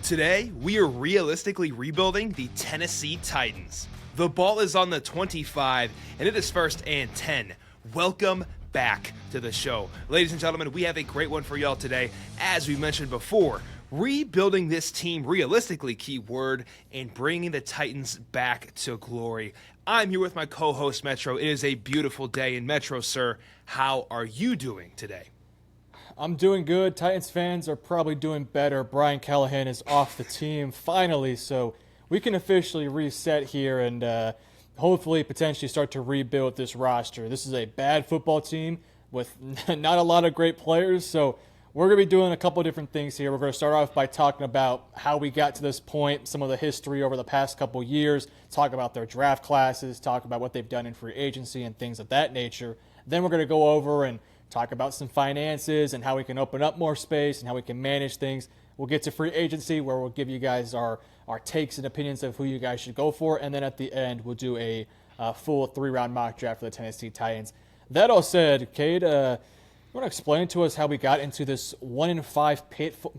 Today, we are realistically rebuilding the Tennessee Titans. The ball is on the 25, and it is 1st and 10. Welcome back to the show. Ladies and gentlemen, we have a great one for y'all today. As we mentioned before, rebuilding this team realistically, keyword, and bringing the Titans back to glory. I'm here with my co-host, Metro. It is a beautiful day in Metro, sir. How are you doing today? I'm doing good. Titans fans are probably doing better. Brian Callahan is off the team finally, so we can officially reset here and hopefully potentially start to rebuild this roster. This is a bad football team with not a lot of great players, so we're going to be doing a couple of different things here. We're going to start off by talking about how we got to this point, some of the history over the past couple of years, talk about their draft classes, talk about what they've done in free agency and things of that nature. Then we're going to go over and talk about some finances and how we can open up more space and how we can manage things. We'll get to free agency where we'll give you guys our takes and opinions of who you guys should go for. And then at the end, we'll do a full 3-round mock draft for the Tennessee Titans. That all said, Cade, you want to explain to us how we got into this 1-5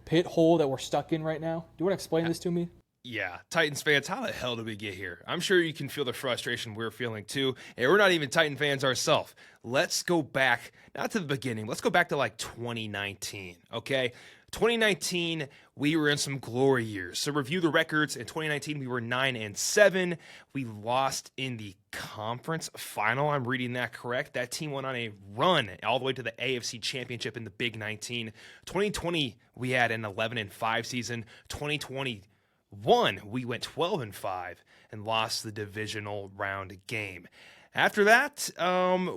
pit hole that we're stuck in right now? Do you want to explain this to me? Yeah, Titans fans, how the hell did we get here? I'm sure you can feel the frustration we're feeling too. And we're not even Titan fans ourselves. Let's go back, not to the beginning, let's go back to like 2019, okay? 2019, we were in some glory years. So review the records. In 2019, we were 9-7. We lost in the conference final. I'm reading that correct. That team went on a run all the way to the AFC Championship in the Big 19. 2020, we had an 11-5 season. 2021, we went 12-5 and lost the divisional round game. After that,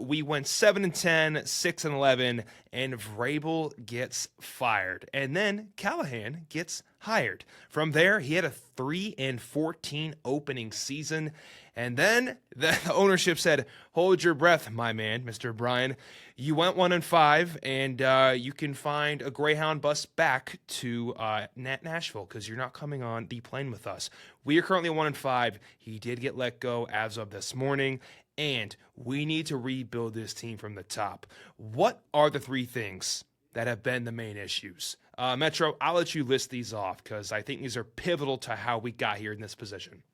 we went 7-10, 6-11, and Vrabel gets fired. And then Callahan gets hired. From there, he had a 3-14 opening season. And then the ownership said, hold your breath, my man, Mr. Brian. You went 1-5, and you can find a Greyhound bus back to Nashville because you're not coming on the plane with us. We are currently 1-5. He did get let go as of this morning. And we need to rebuild this team from the top. What are the 3 things that have been the main issues? Metro, I'll let you list these off because I think these are pivotal to how we got here in this position.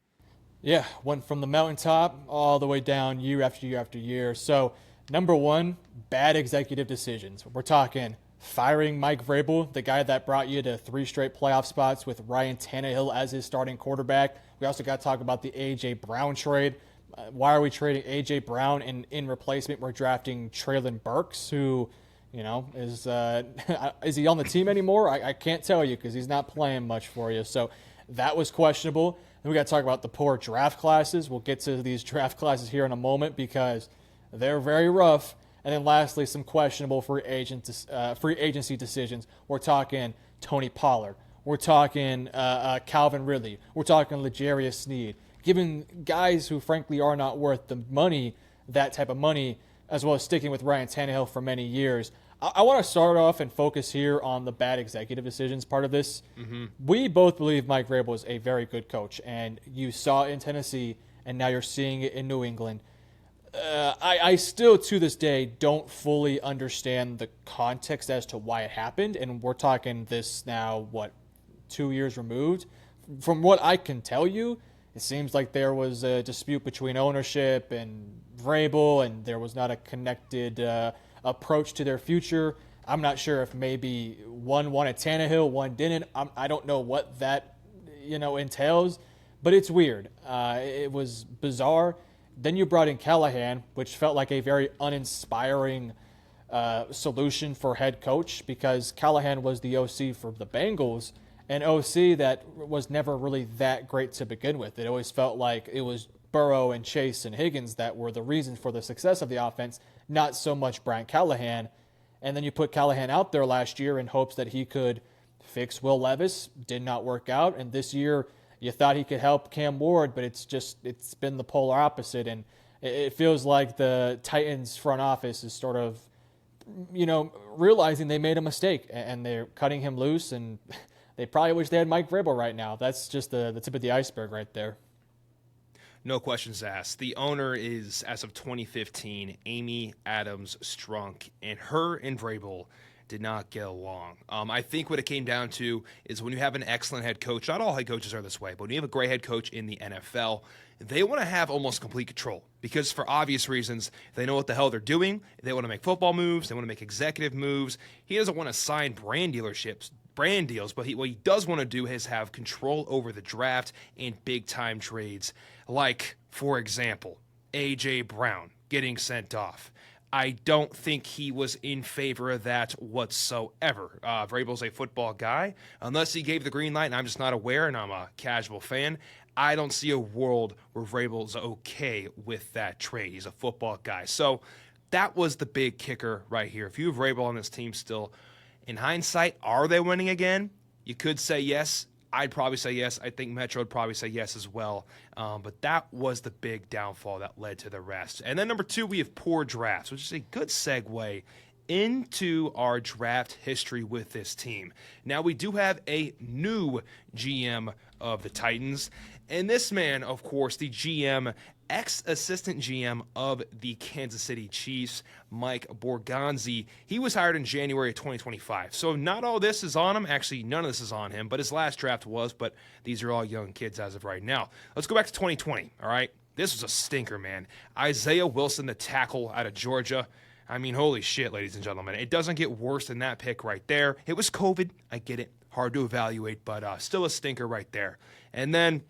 Yeah, went from the mountaintop all the way down year after year after year. So, number 1, bad executive decisions. We're talking firing Mike Vrabel, the guy that brought you to 3 straight playoff spots with Ryan Tannehill as his starting quarterback. We also got to talk about the A.J. Brown trade. Why are we trading A.J. Brown, and in replacement we're drafting Treylon Burks, who, is he on the team anymore? I can't tell you because he's not playing much for you. So that was questionable. Then we got to talk about the poor draft classes. We'll get to these draft classes here in a moment because they're very rough. And then lastly, some questionable free agency decisions. We're talking Tony Pollard. We're talking Calvin Ridley. We're talking L'Jarius Sneed. Giving guys who frankly are not worth the money, that type of money, as well as sticking with Ryan Tannehill for many years. I want to start off and focus here on the bad executive decisions part of this. Mm-hmm. We both believe Mike Vrabel is a very good coach, and you saw it in Tennessee, and now you're seeing it in New England. I still, to this day, don't fully understand the context as to why it happened, and we're talking this now, 2 years removed? From what I can tell you, it seems like there was a dispute between ownership and Vrabel, and there was not a connected approach to their future. I'm not sure if maybe one wanted Tannehill, one didn't. I don't know what that entails, but it's weird. It was bizarre. Then you brought in Callahan, which felt like a very uninspiring solution for head coach because Callahan was the OC for the Bengals. An OC that was never really that great to begin with. It always felt like it was Burrow and Chase and Higgins that were the reason for the success of the offense, not so much Brian Callahan. And then you put Callahan out there last year in hopes that he could fix Will Levis. Did not work out. And this year you thought he could help Cam Ward, but it's been the polar opposite. And it feels like the Titans front office is sort of, realizing they made a mistake and they're cutting him loose, and they probably wish they had Mike Vrabel right now. That's just the tip of the iceberg right there. No questions asked. The owner is, as of 2015, Amy Adams Strunk, and her and Vrabel did not get along. I think what it came down to is when you have an excellent head coach, not all head coaches are this way, but when you have a great head coach in the NFL, they want to have almost complete control because for obvious reasons, they know what the hell they're doing. They want to make football moves. They want to make executive moves. He doesn't want to sign brand deals, but what he does want to do is have control over the draft and big-time trades. Like, for example, A.J. Brown getting sent off. I don't think he was in favor of that whatsoever. Vrabel's a football guy. Unless he gave the green light, and I'm just not aware, and I'm a casual fan, I don't see a world where Vrabel's okay with that trade. He's a football guy. So that was the big kicker right here. If you have Vrabel on this team still, in hindsight, are they winning again? You could say yes. I'd probably say yes. I think Metro would probably say yes as well. But that was the big downfall that led to the rest. And then number 2, we have poor drafts, which is a good segue into our draft history with this team. Now, we do have a new GM of the Titans. And this man, of course, the GM, ex-assistant GM of the Kansas City Chiefs, Mike Borgonzi. He was hired in January of 2025. So not all this is on him. Actually, none of this is on him, but his last draft was. But these are all young kids as of right now. Let's go back to 2020, all right? This was a stinker, man. Isaiah Wilson, the tackle out of Georgia. I mean, holy shit, ladies and gentlemen. It doesn't get worse than that pick right there. It was COVID. I get it. Hard to evaluate, but still a stinker right there. And then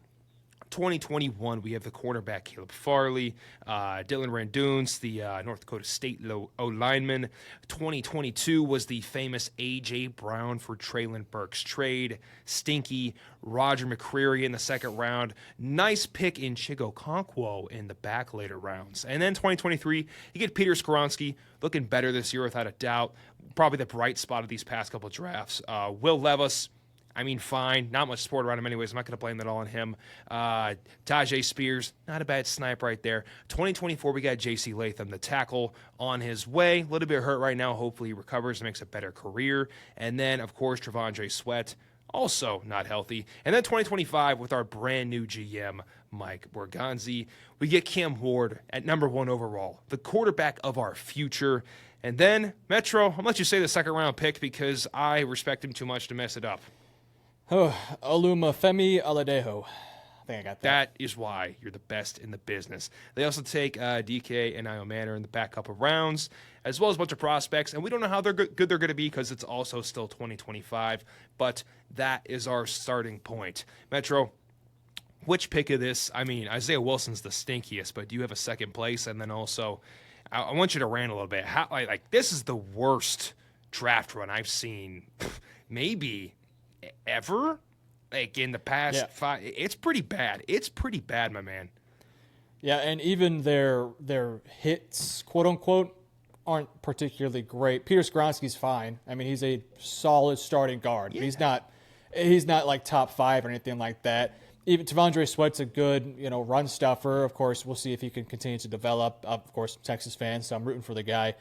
2021, we have the cornerback Caleb Farley, Dylan Randuns, the North Dakota State O-lineman. 2022 was the famous A.J. Brown for Traylon Burks trade. Stinky, Roger McCreary in the second round. Nice pick in Chigo Okonkwo in the back later rounds. And then 2023, you get Peter Skoronski, looking better this year without a doubt. Probably the bright spot of these past couple drafts. Will Levis, I mean, fine. Not much support around him anyways. I'm not going to blame that all on him. Tajay Spears, not a bad snipe right there. 2024, we got J.C. Latham, the tackle, on his way. A little bit hurt right now. Hopefully he recovers and makes a better career. And then, of course, Travondre Sweat, also not healthy. And then 2025, with our brand new GM, Mike Borgonzi, we get Cam Ward at number 1 overall, the quarterback of our future. And then, Metro, I'm going to let you say the second-round pick because I respect him too much to mess it up. Oh, Olumafemi Aladejo. I think I got that. That is why you're the best in the business. They also take DK and Io Manor in the back couple rounds, as well as a bunch of prospects. And we don't know how good they're going to be because it's also still 2025. But that is our starting point. Metro, which pick of this? I mean, Isaiah Wilson's the stinkiest, but do you have a second place? And then also, I want you to rant a little bit. How, like this is the worst draft run I've seen, maybe ever, like in the past 5. It's pretty bad. It's pretty bad, my man. Yeah, and even their hits, quote unquote, aren't particularly great. Peter Skoronski's fine. I mean, he's a solid starting guard. Yeah. He's not like top 5 or anything like that. Even Tavondre Sweat's a good, run stuffer. Of course, we'll see if he can continue to develop. Of course, Texas fan, so I'm rooting for the guy.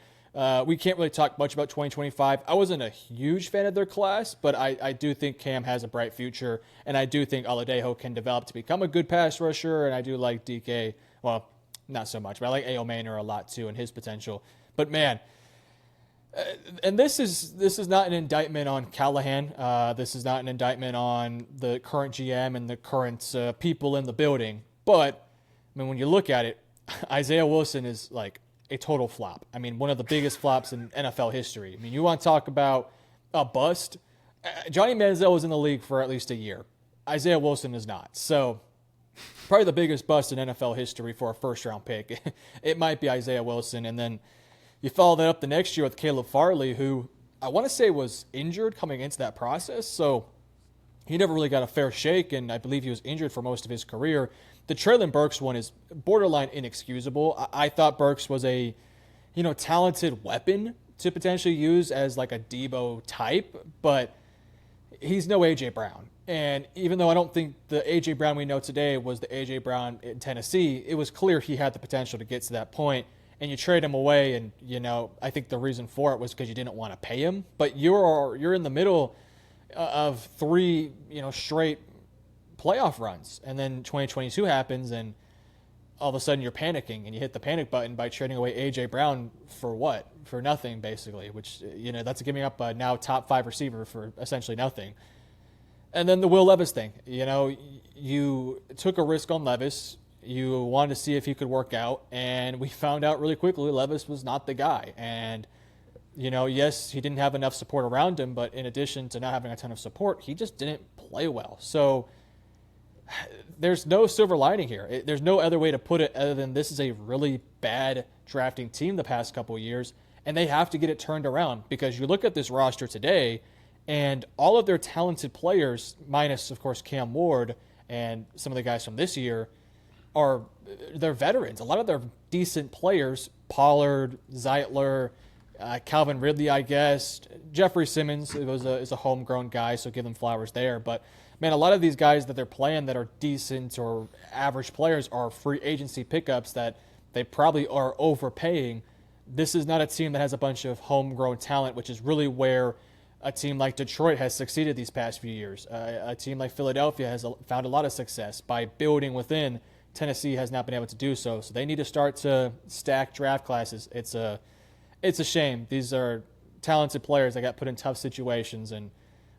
We can't really talk much about 2025. I wasn't a huge fan of their class, but I do think Cam has a bright future, and I do think Aladejo can develop to become a good pass rusher, and I do like DK. Well, not so much, but I like Io Manor a lot too and his potential. But man, and this is not an indictment on Callahan. This is not an indictment on the current GM and the current people in the building. But I mean, when you look at it, Isaiah Wilson is like a total flop. I mean, one of the biggest flops in NFL history. I mean, you want to talk about a bust? Johnny Manziel was in the league for at least a year. Isaiah Wilson is not. So probably the biggest bust in NFL history for a first-round pick. It might be Isaiah Wilson. And then you follow that up the next year with Caleb Farley, who I want to say was injured coming into that process. So he never really got a fair shake, and I believe he was injured for most of his career. The Traylon Burks one is borderline inexcusable. I thought Burks was a, talented weapon to potentially use as like a Debo type, but he's no A.J. Brown. And even though I don't think the A.J. Brown we know today was the A.J. Brown in Tennessee, it was clear he had the potential to get to that point. And you trade him away, and, I think the reason for it was because you didn't want to pay him. But you're in the middle of 3, straight playoff runs, and then 2022 happens, and all of a sudden you're panicking and you hit the panic button by trading away A.J. Brown for what? For nothing, basically, which, that's giving up a now top 5 receiver for essentially nothing. And then the Will Levis thing. You took a risk on Levis. You wanted to see if he could work out, and we found out really quickly Levis was not the guy. And, yes, he didn't have enough support around him, but in addition to not having a ton of support, he just didn't play well. So there's no silver lining here. There's no other way to put it other than this is a really bad drafting team the past couple of years, and they have to get it turned around, because you look at this roster today, and all of their talented players, minus, of course, Cam Ward and some of the guys from this year, they're veterans. A lot of their decent players, Pollard, Zeitler, Calvin Ridley, I guess, Jeffery Simmons is a homegrown guy, so give them flowers there. But, man, a lot of these guys that they're playing that are decent or average players are free agency pickups that they probably are overpaying. This is not a team that has a bunch of homegrown talent, which is really where a team like Detroit has succeeded these past few years. A team like Philadelphia has found a lot of success by building within. Tennessee has not been able to do so. So they need to start to stack draft classes. It's a shame. These are talented players that got put in tough situations, and,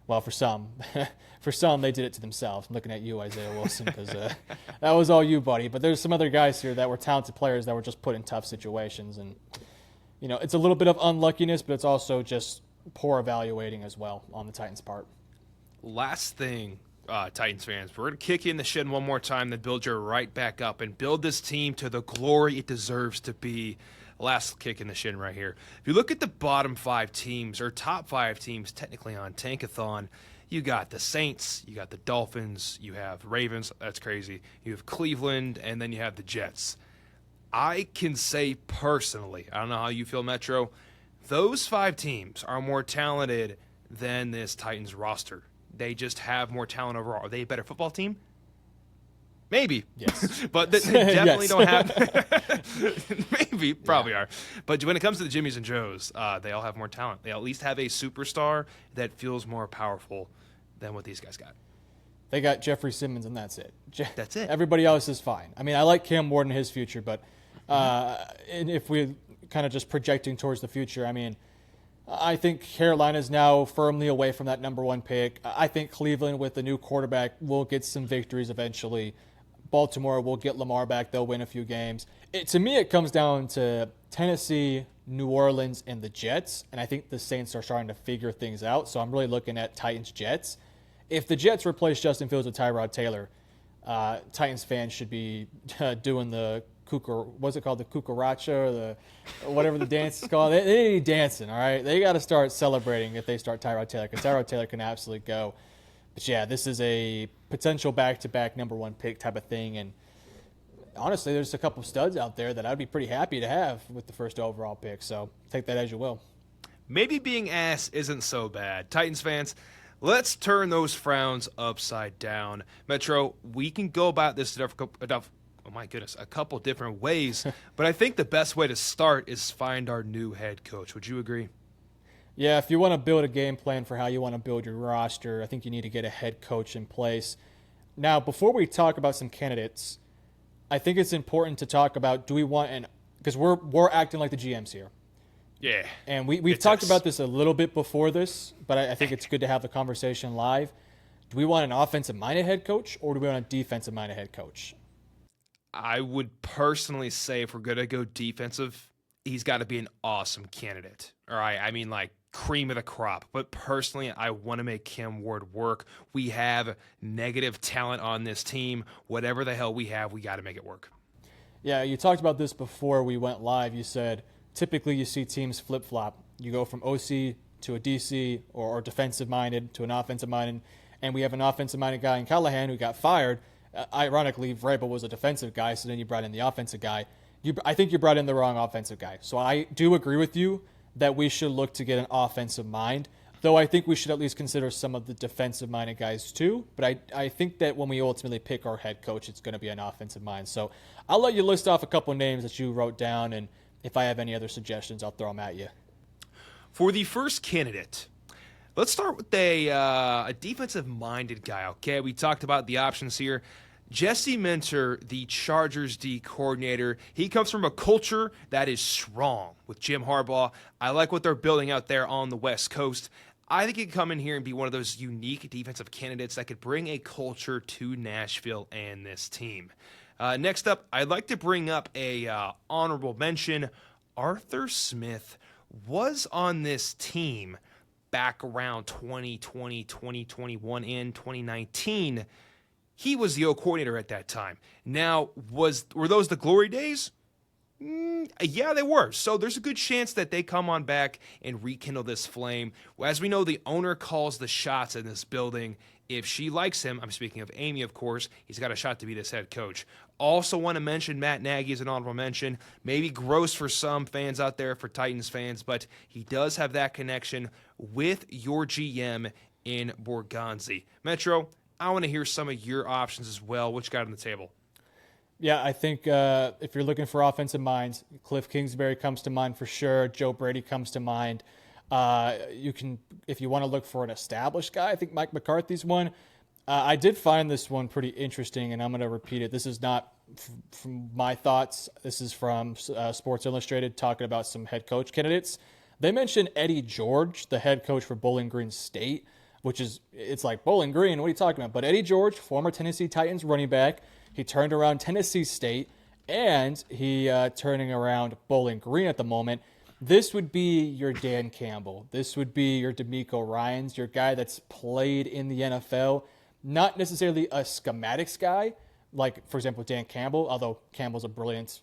well, for some, they did it to themselves. I'm looking at you, Isaiah Wilson, because that was all you, buddy. But there's some other guys here that were talented players that were just put in tough situations, and it's a little bit of unluckiness, but it's also just poor evaluating as well on the Titans' part. Last thing, Titans fans, we're going to kick you in the shin one more time, then build you right back up and build this team to the glory it deserves to be. Last kick in the shin right here. If you look at the bottom 5 teams, or top 5 teams technically on Tankathon, you got the Saints, you got the Dolphins, you have Ravens, that's crazy, you have Cleveland, and then you have the Jets. I can say personally, I don't know how you feel, Metro, those 5 teams are more talented than this Titans roster. They just have more talent overall. Are they a better football team? Maybe. Yes. But they definitely don't have... Maybe. Probably are. But when it comes to the Jimmies and Joes, they all have more talent. They at least have a superstar that feels more powerful than what these guys got. They got Jeffery Simmons, and that's it. That's it. Everybody else is fine. I mean, I like Cam Ward and his future, but and if we kind of just projecting towards the future, I mean, I think Carolina's now firmly away from that number 1 pick. I think Cleveland, with the new quarterback, will get some victories eventually. Baltimore will get Lamar back. They'll win a few games. To me, it comes down to Tennessee, New Orleans, and the Jets, and I think the Saints are starting to figure things out, so I'm really looking at Titans-Jets. If the Jets replace Justin Fields with Tyrod Taylor, Titans fans should be doing the what's it called, the cucaracha, or the whatever the dance is called. They need dancing, all right? They got to start celebrating if they start Tyrod Taylor, because Tyrod Taylor can absolutely go. But, yeah, this is a potential back-to-back number 1 pick type of thing, and honestly, there's a couple studs out there that I'd be pretty happy to have with the first overall pick, so take that as you will. Maybe being ass isn't so bad. Titans fans, let's turn those frowns upside down. Metro, we can go about this a couple different ways, but I think the best way to start is find our new head coach. Would you agree? Yeah, if you want to build a game plan for how you want to build your roster, I think you need to get a head coach in place. Now, before we talk about some candidates, I think it's important to talk about, do we want because we're acting like the GMs here. Yeah. And we've talked about this a little bit before this, but I think it's good to have the conversation live. Do we want an offensive-minded head coach, or do we want a defensive-minded head coach? I would personally say, if we're going to go defensive, he's got to be an awesome candidate. All right. I mean, like, cream of the crop. But personally, I want to make Cam Ward work. We have negative talent on this team. Whatever the hell we have, we got to make it work. Yeah, you talked about this before we went live. You said typically you see teams flip-flop. You go from OC to a DC, or defensive-minded to an offensive-minded, and we have an offensive-minded guy in Callahan who got fired. Ironically, Vrabel was a defensive guy, so then you brought in the offensive guy. I think you brought in the wrong offensive guy. So I do agree with you that we should look to get an offensive mind, though I think we should at least consider some of the defensive-minded guys too. But I think that when we ultimately pick our head coach, it's going to be an offensive mind. So I'll let you list off a couple of names that you wrote down, and if I have any other suggestions, I'll throw them at you. For the first candidate, let's start with a defensive-minded guy, okay? We talked about the options here. Jesse Minter, the Chargers D coordinator, he comes from a culture that is strong with Jim Harbaugh. I like what they're building out there on the West Coast. I think he could come in here and be one of those unique defensive candidates that could bring a culture to Nashville and this team. Next up, I'd like to bring up a honorable mention. Arthur Smith was on this team back around 2020, 2021, and 2019. He was the O coordinator at that time. Now, were those the glory days? Yeah, they were. So there's a good chance that they come on back and rekindle this flame. As we know, the owner calls the shots in this building. If she likes him, I'm speaking of Amy, of course, he's got a shot to be this head coach. Also want to mention Matt Nagy as an honorable mention. Maybe gross for some fans out there, for Titans fans, but he does have that connection with your GM in Borgonzi. Metro, I want to hear some of your options as well. What you got on the table? Yeah, I think if you're looking for offensive minds, Cliff Kingsbury comes to mind for sure. Joe Brady comes to mind. You can, if you want to look for an established guy, I think Mike McCarthy's one. I did find this one pretty interesting, and I'm going to repeat it. This is not from my thoughts. This is from Sports Illustrated talking about some head coach candidates. They mentioned Eddie George, the head coach for Bowling Green State, which is, it's like Bowling Green, what are you talking about? But Eddie George, former Tennessee Titans running back, he turned around Tennessee State, and he turning around Bowling Green at the moment. This would be your Dan Campbell. This would be your DeMeco Ryans, your guy that's played in the NFL. Not necessarily a schematics guy, like, for example, Dan Campbell, although Campbell's a brilliant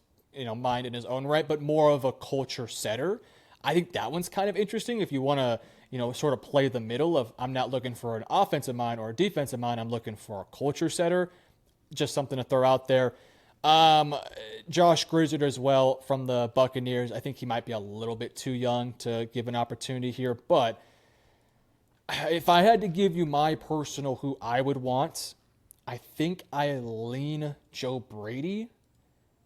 mind in his own right, but more of a culture setter. I think that one's kind of interesting if you want to sort of play the middle of, I'm not looking for an offensive mind or a defensive mind, I'm looking for a culture setter. Just something to throw out there. Josh Grizzard as well from the Buccaneers. I think he might be a little bit too young to give an opportunity here, but if I had to give you my personal who I would want, I think I lean Joe Brady,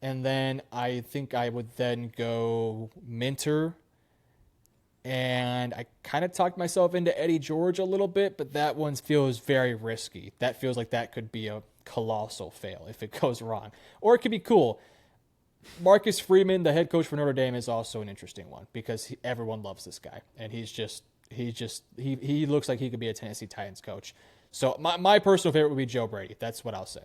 and then I think I would then go Minter. And I kind of talked myself into Eddie George a little bit, but that one feels very risky. That feels like that could be a colossal fail if it goes wrong. Or it could be cool. Marcus Freeman, the head coach for Notre Dame, is also an interesting one because everyone loves this guy. And he looks like he could be a Tennessee Titans coach. So my personal favorite would be Joe Brady. That's what I'll say.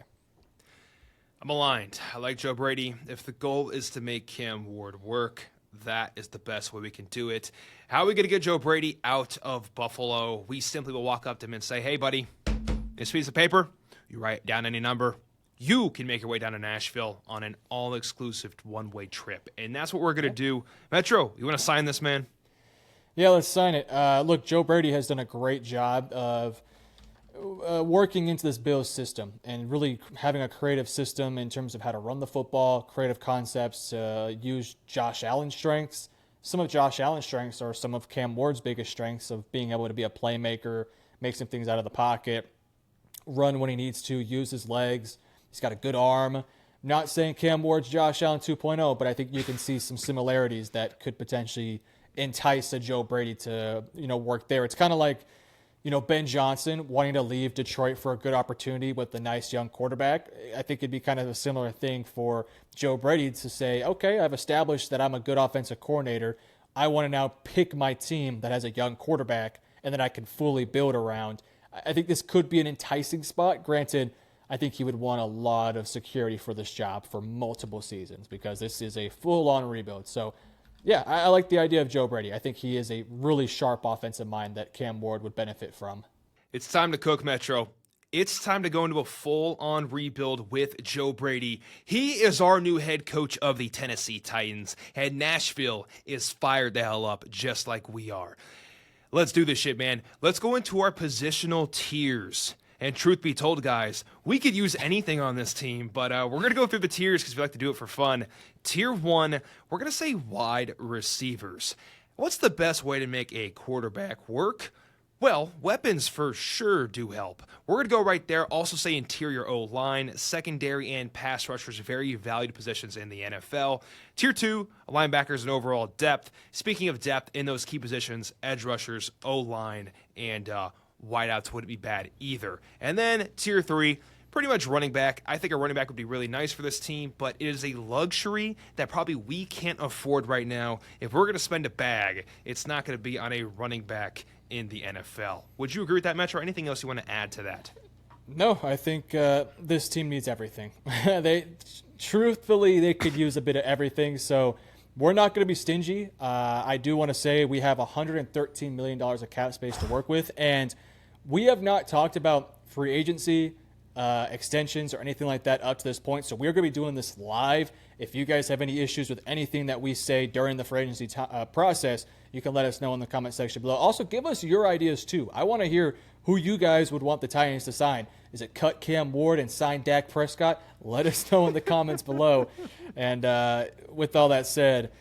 I'm aligned. I like Joe Brady. If the goal is to make Cam Ward work, that is the best way we can do it. How are we going to get Joe Brady out of Buffalo? We simply will walk up to him and say, hey, buddy, this piece of paper, you write down any number. You can make your way down to Nashville on an all-exclusive one-way trip. And that's what we're going to do. Metro, you want to sign this, man? Yeah, let's sign it. Look, Joe Brady has done a great job of working into this Bills system and really having a creative system in terms of how to run the football, creative concepts, use Josh Allen's strengths. Some of Josh Allen's strengths are some of Cam Ward's biggest strengths of being able to be a playmaker, make some things out of the pocket, run when he needs to, use his legs. He's got a good arm. Not saying Cam Ward's Josh Allen 2.0, but I think you can see some similarities that could potentially entice a Joe Brady to, work there. It's kind of like, Ben Johnson wanting to leave Detroit for a good opportunity with a nice young quarterback. I think it'd be kind of a similar thing for Joe Brady to say, okay, I've established that I'm a good offensive coordinator. I want to now pick my team that has a young quarterback and that I can fully build around. I think this could be an enticing spot. Granted, I think he would want a lot of security for this job for multiple seasons because this is a full-on rebuild. So, yeah, I like the idea of Joe Brady. I think he is a really sharp offensive mind that Cam Ward would benefit from. It's time to cook, Metro. It's time to go into a full-on rebuild with Joe Brady. He is our new head coach of the Tennessee Titans, and Nashville is fired the hell up just like we are. Let's do this shit, man. Let's go into our positional tiers. And truth be told, guys, we could use anything on this team, but we're going to go through the tiers because we like to do it for fun. Tier 1, we're going to say wide receivers. What's the best way to make a quarterback work? Well, weapons for sure do help. We're going to go right there. Also say interior O-line, secondary and pass rushers, very valued positions in the NFL. Tier 2, linebackers and overall depth. Speaking of depth in those key positions, edge rushers, O-line, and wideouts wouldn't be bad either. And then tier 3, pretty much running back. I think a running back would be really nice for this team, but it is a luxury that probably we can't afford right now. If we're going to spend a bag, it's not going to be on a running back in the NFL. Would you agree with that, Metro? Anything else you want to add to that? No, I think this team needs everything. Truthfully, they could use a bit of everything, so we're not going to be stingy. I do want to say we have $113 million of cap space to work with, and we have not talked about free agency, extensions, or anything like that up to this point, so we're going to be doing this live. If you guys have any issues with anything that we say during the free agency process, you can let us know in the comment section below. Also, give us your ideas, too. I want to hear who you guys would want the Titans to sign. Is it cut Cam Ward and sign Dak Prescott? Let us know in the comments below. And with all that said,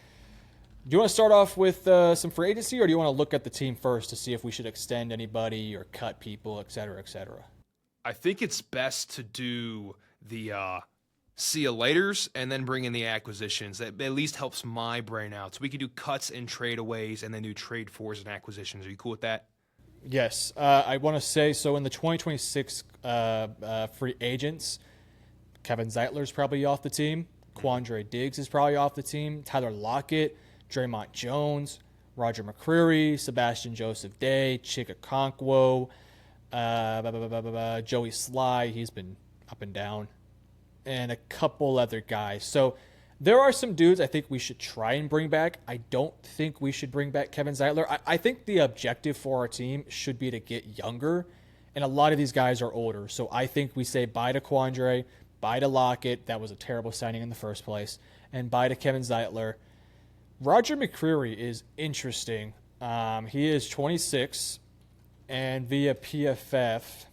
do you want to start off with some free agency, or do you want to look at the team first to see if we should extend anybody or cut people, et cetera, et cetera? I think it's best to do the see you laters and then bring in the acquisitions. That at least helps my brain out. So we could do cuts and tradeaways and then do trade fors and acquisitions. Are you cool with that? Yes. I want to say, so in the 2026 free agents, Kevin Zeitler's probably off the team. Quandre Diggs is probably off the team. Tyler Lockett, Draymond Jones, Roger McCreary, Sebastian Joseph Day, Chika Okonkwo, Joey Sly. He's been up and down. And a couple other guys. So there are some dudes I think we should try and bring back. I don't think we should bring back Kevin Zeitler. I think the objective for our team should be to get younger, and a lot of these guys are older. So I think we say bye to Quandre, bye to Lockett. That was a terrible signing in the first place. And bye to Kevin Zeitler. Roger McCreary is interesting. He is 26, and via PFF,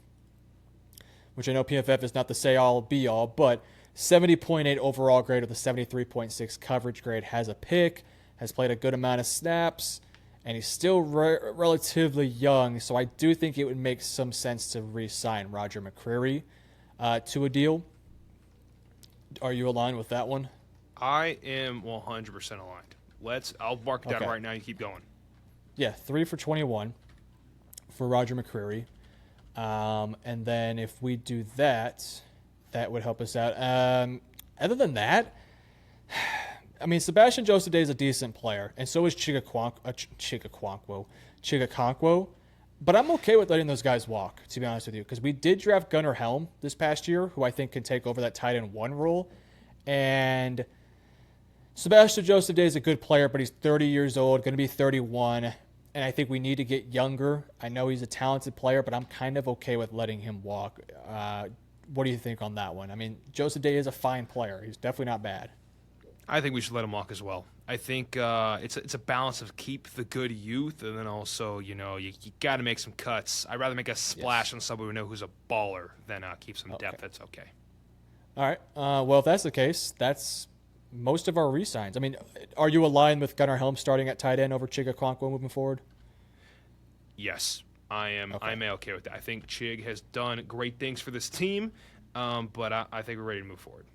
which I know PFF is not the say-all, be-all, but 70.8 overall grade with a 73.6 coverage grade, has a pick, has played a good amount of snaps, and he's still relatively young, so I do think it would make some sense to re-sign Roger McCreary to a deal. Are you aligned with that one? I am 100% aligned. I'll mark it down right now. You keep going. Yeah, 3 for 21 for Roger McCreary. And then if we do that, that would help us out. Other than that, I mean, Sebastian Joseph Day is a decent player, and so is Chika Okonkwo. But I'm okay with letting those guys walk, to be honest with you, because we did draft Gunnar Helm this past year, who I think can take over that tight end 1 role. And Sebastian Joseph Day is a good player, but he's 30 years old, going to be 31. And I think we need to get younger. I know he's a talented player, but I'm kind of okay with letting him walk. What do you think on that one? I mean, Joseph Day is a fine player. He's definitely not bad. I think we should let him walk as well. I think it's a balance of keep the good youth, and then also, you got to make some cuts. I'd rather make a splash on somebody we know who's a baller than keep some depth. That's okay. All right. Well, if that's the case, that's most of our re-signs. I mean, are you aligned with Gunnar Helm starting at tight end over Chig Okonkwo moving forward? Yes, I am. Okay. I'm okay with that. I think Chig has done great things for this team, but I think we're ready to move forward.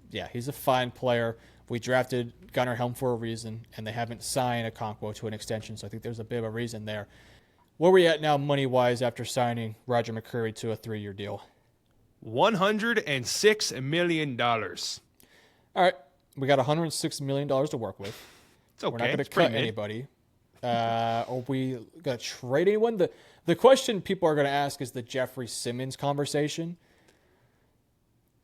Yeah, he's a fine player. We drafted Gunnar Helm for a reason, and they haven't signed Okonkwo to an extension, so I think there's a bit of a reason there. Where are we at now money-wise after signing Roger McCreary to a 3-year deal? $106 million. All right. We got $106 million to work with. It's okay. We're not going to cut anybody. Are we going to trade anyone? The question people are going to ask is the Jeffery Simmons conversation.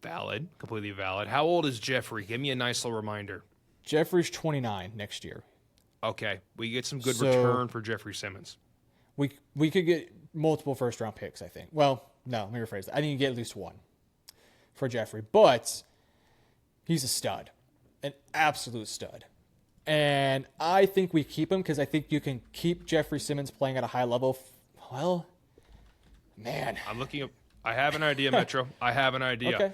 Valid. Completely valid. How old is Jeffery? Give me a nice little reminder. Jeffrey's 29 next year. Okay. We get some good return for Jeffery Simmons. We could get multiple first-round picks, I think. Well, no, let me rephrase that. I think you get at least one for Jeffery. But he's a stud. An absolute stud. And I think we keep him because I think you can keep Jeffery Simmons playing at a high level. Well, man. I'm looking up. I have an idea, Metro. I have an idea. Okay.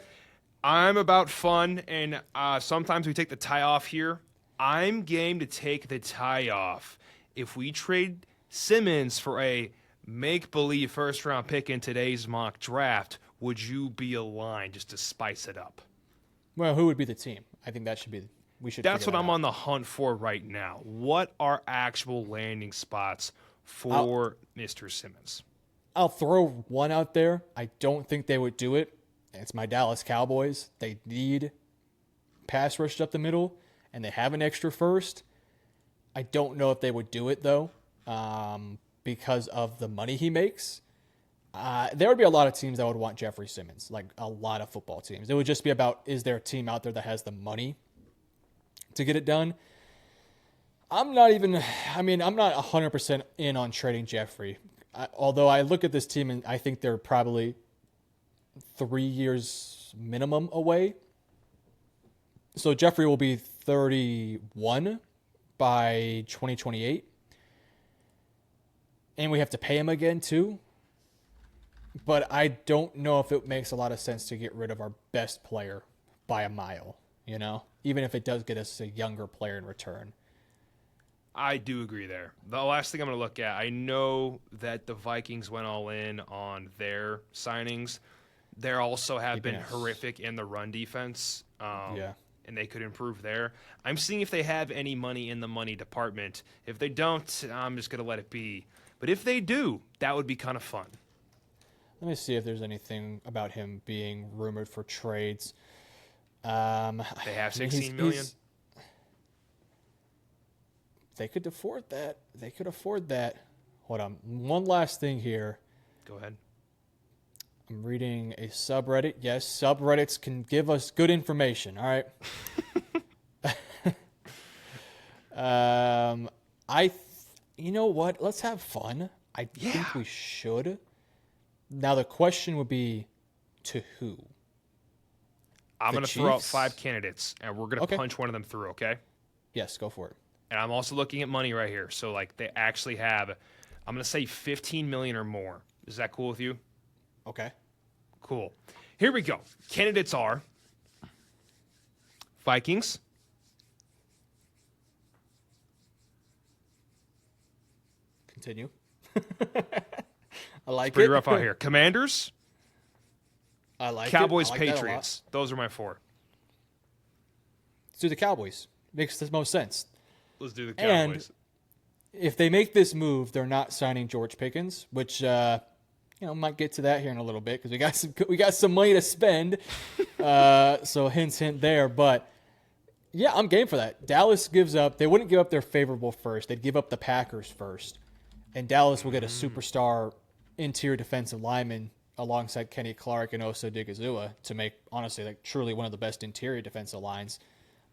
I'm about fun, and sometimes we take the tie off here. I'm game to take the tie off. If we trade Simmons for a make-believe first-round pick in today's mock draft, would you be aligned just to spice it up? Well, who would be the team? I think that should be. We should. That's what I'm on the hunt for right now. What are actual landing spots for Mr. Simmons? I'll throw one out there. I don't think they would do it. It's my Dallas Cowboys. They need pass rushed up the middle, and they have an extra first. I don't know if they would do it, though, because of the money he makes. There would be a lot of teams that would want Jeffery Simmons, like a lot of football teams. It would just be about, is there a team out there that has the money to get it done? I'm not 100% in on trading Jeffery. Although I look at this team and I think they're probably 3 years minimum away. So Jeffery will be 31 by 2028. And we have to pay him again too. But I don't know if it makes a lot of sense to get rid of our best player by a mile, even if it does get us a younger player in return. I do agree there. The last thing I'm going to look at, I know that the Vikings went all in on their signings. They also have been horrific in the run defense, and they could improve there. I'm seeing if they have any money in the money department. If they don't, I'm just going to let it be. But if they do, that would be kind of fun. Let me see if there's anything about him being rumored for trades. They have $16 million. They could afford that. Hold on. One last thing here. Go ahead. I'm reading a subreddit. Yes, subreddits can give us good information. All right. You know what? Let's have fun. I think we should. Now the question would be, to who? I'm going to throw out 5 candidates, and we're going to punch one of them through, okay? Yes, go for it. And I'm also looking at money right here. So, they actually have, I'm going to say $15 million or more. Is that cool with you? Okay. Cool. Here we go. Candidates are Vikings, continue. I like pretty it. rough out here. Commanders, I like Cowboys, it. I like Patriots. Those are my 4. Let's do the Cowboys. Makes the most sense. Let's do the Cowboys. And if they make this move, they're not signing George Pickens, which might get to that here in a little bit because we got some money to spend. So hint there. But yeah, I'm game for that. Dallas gives up. They wouldn't give up their favorable first. They'd give up the Packers first, and Dallas will get a superstar interior defensive lineman alongside Kenny Clark and Osa Digizua to make, honestly, truly one of the best interior defensive lines.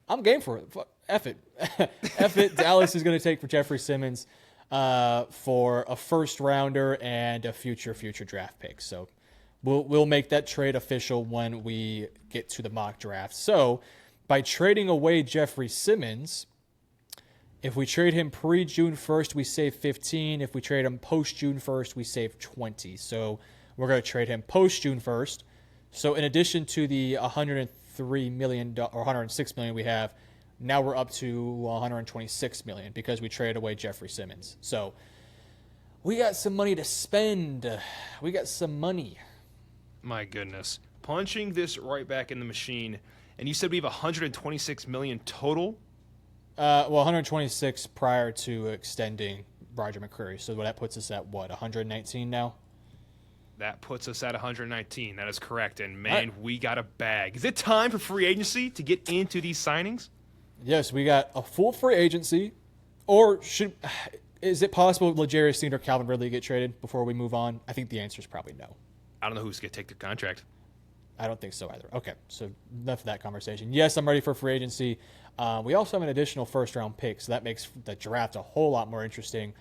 I'm game for it. F it. F it. Dallas is going to take for Jeffery Simmons for a first rounder and a future draft pick. So we'll make that trade official when we get to the mock draft. So by trading away Jeffery Simmons, if we trade him pre-June 1st, we save 15. If we trade him post-June 1st, we save 20. So we're going to trade him post-June 1st. So in addition to the $103 million or $106 million we have, now we're up to $126 million because we traded away Jeffery Simmons. So we got some money to spend. We got some money. My goodness. Punching this right back in the machine. And you said we have $126 million total? 126 prior to extending Roger McCreary. So that puts us at what, 119 now? That puts us at 119. That is correct. And, man, we got a bag. Is it time for free agency to get into these signings? Yes, we got a full free agency. Or is it possible L'Jarius Sneed or Calvin Ridley get traded before we move on? I think the answer is probably no. I don't know who's going to take their contract. I don't think so either. Okay, so enough of that conversation. Yes, I'm ready for free agency. We also have an additional first-round pick, so that makes the draft a whole lot more interesting.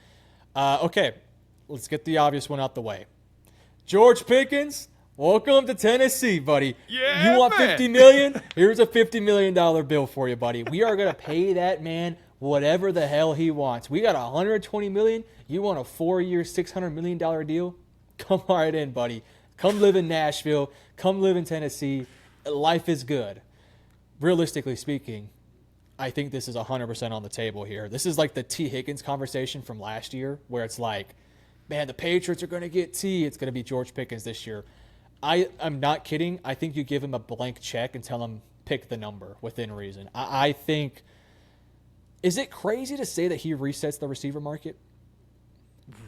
Okay, let's get the obvious one out the way. George Pickens, welcome to Tennessee, buddy. Yeah, you want man. $50 million? Here's a $50 million bill for you, buddy. We are going to pay that man whatever the hell he wants. We got $120 million. You want a 4-year, $600 million deal? Come right in, buddy. Come live in Nashville. Come live in Tennessee. Life is good. Realistically speaking, I think this is 100% on the table here. This is like the T. Higgins conversation from last year where it's like, man, the Patriots are going to get T. It's going to be George Pickens this year. I'm not kidding. I think you give him a blank check and tell him pick the number within reason. I think, is it crazy to say that he resets the receiver market?